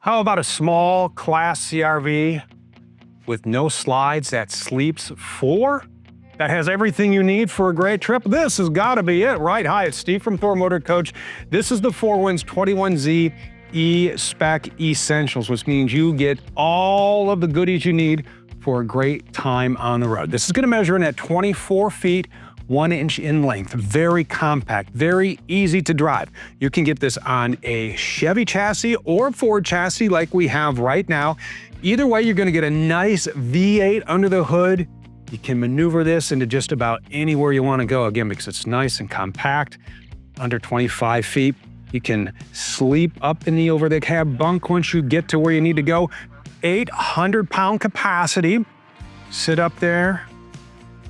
How about a small class CRV with no slides that sleeps 4? That has everything you need for a great trip. This has got to be it, right? Hi, it's Steve from Thor Motor Coach. This is the 4Winds 21Z E-Spec Essentials, which means you get all of the goodies you need for a great time on the road. This is going to measure in at 24 feet, 1 inch in length. Very compact, very easy to drive. You can get this on a Chevy chassis or Ford chassis like we have right now. Either way, you're going to get a nice V8 under the hood. You can maneuver this into just about anywhere you want to go, again, because it's nice and compact, under 25 feet. You can sleep up in the over the cab bunk once you get to where you need to go. 800-pound capacity. Sit up there,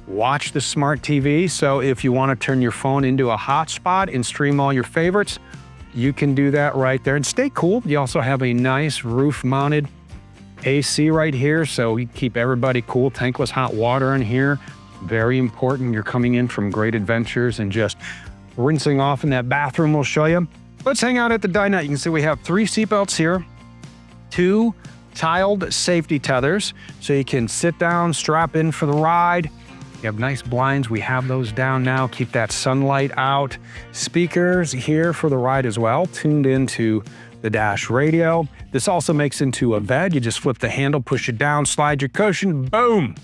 watch the smart TV. So if you want to turn your phone into a hotspot and stream all your favorites, you can do that right there and stay cool. You also have a nice roof-mounted AC right here, so we keep everybody cool. Tankless hot water in here. Very important. You're coming in from great adventures and just rinsing off in that bathroom we'll show you. Let's hang out at the dinette. You can see we have 3 seatbelts here, 2 tiled safety tethers, so you can sit down, strap in for the ride. You have nice blinds. We have those down now. Keep that sunlight out. Speakers here for the ride as well, tuned into the dash radio. This also makes into a bed. You just flip the handle, push it down, slide your cushion, boom!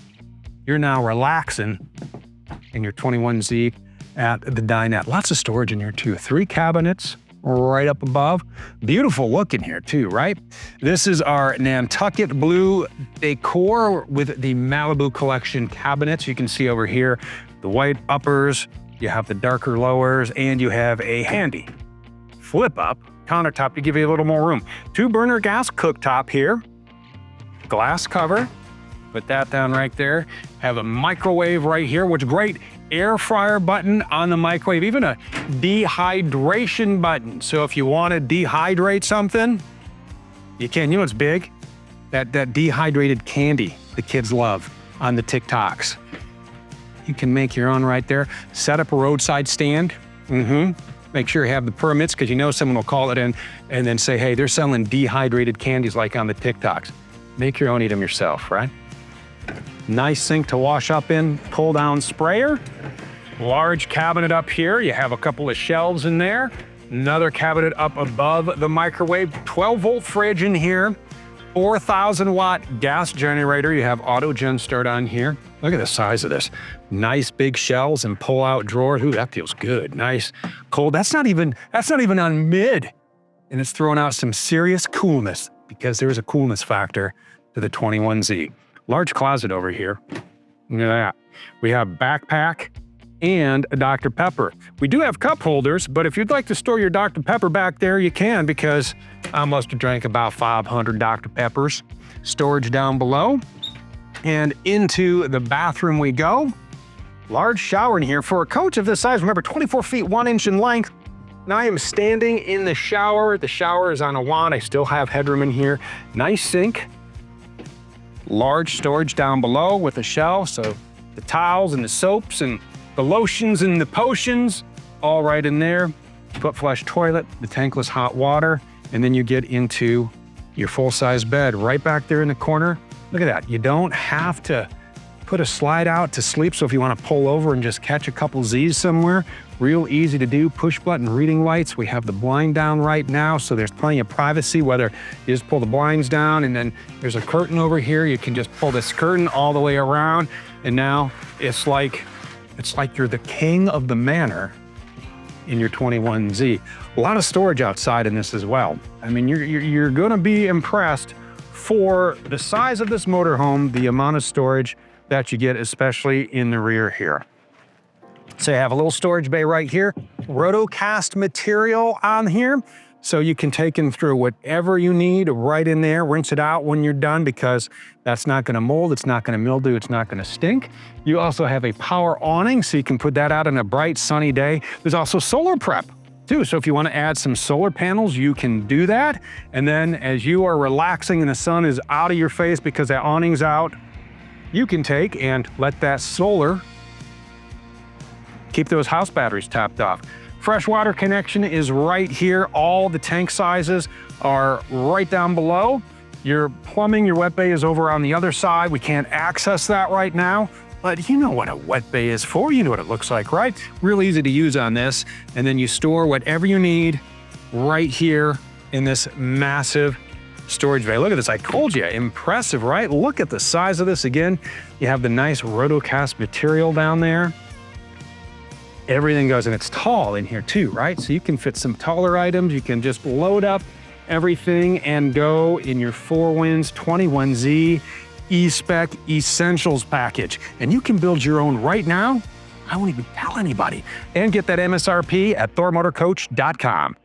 You're now relaxing in your 21Z at the dinette. Lots of storage in here too. 3 cabinets right up above. Beautiful look in here too, right? This is our Nantucket blue decor with the Malibu collection cabinets. You can see over here the white uppers, you have the darker lowers, and you have a handy flip up countertop to give you a little more room. 2-burner gas cooktop here, glass cover, put that down right there. Have a microwave right here, which is great. Air fryer button on the microwave, even a dehydration button. So if you want to dehydrate something, you can. You know what's big? That dehydrated candy the kids love on the TikToks. You can make your own right there. Set up a roadside stand. Make sure you have the permits, because you know someone will call it in and then say, hey, they're selling dehydrated candies like on the TikToks. Make your own, eat them yourself, right? Nice sink to wash up in, pull down sprayer. Large cabinet up here. You have a couple of shelves in there. Another cabinet up above the microwave. 12-volt fridge in here. 4,000-watt gas generator. You have auto gen start on here. Look at the size of this. Nice big shelves and pull-out drawers. Ooh, that feels good. Nice, cold. That's not even on mid. And it's throwing out some serious coolness, because there is a coolness factor to the 21Z. Large closet over here. Look at that. We have backpack and a Dr. Pepper. We do have cup holders, but if you'd like to store your Dr. Pepper back there, you can, because I must have drank about 500 Dr. Peppers. Storage down below. And into the bathroom we go. Large shower in here. For a coach of this size, remember, 24 feet, 1 inch in length. Now I am standing in the shower. The shower is on a wand. I still have headroom in here. Nice sink. Large storage down below with a shelf, so the towels and the soaps and the lotions and the potions, all right in there. Foot flush toilet, the tankless hot water, and then you get into your full-size bed right back there in the corner. Look at that. You don't have to put a slide out to sleep, so if you want to pull over and just catch a couple Z's somewhere, real easy to do. Push button reading lights. We have the blind down right now, so there's plenty of privacy, whether you just pull the blinds down and then there's a curtain over here. You can just pull this curtain all the way around, and now it's like you're the king of the manor in your 21Z. A lot of storage outside in this as well. I mean, you're gonna be impressed for the size of this motorhome, the amount of storage that you get, especially in the rear here. So you have a little storage bay right here, rotocast material on here, so you can take in through whatever you need right in there, rinse it out when you're done, because that's not gonna mold, it's not gonna mildew, it's not gonna stink. You also have a power awning, so you can put that out on a bright sunny day. There's also solar prep too, so if you wanna add some solar panels, you can do that. And then as you are relaxing and the sun is out of your face because that awning's out, you can take and let that solar keep those house batteries topped off. Freshwater connection is right here. All the tank sizes are right down below. Your plumbing, your wet bay is over on the other side. We can't access that right now, but you know what a wet bay is for. You know what it looks like, right? Real easy to use on this. And then you store whatever you need right here in this massive storage bay. Look at this, I told you, impressive, right? Look at the size of this again. You have the nice rotocast material down there. Everything goes, and it's tall in here too, right? So you can fit some taller items. You can just load up everything and go in your 4Winds 21Z E-Spec Essentials package. And you can build your own right now. I won't even tell anybody. And get that MSRP at thormotorcoach.com.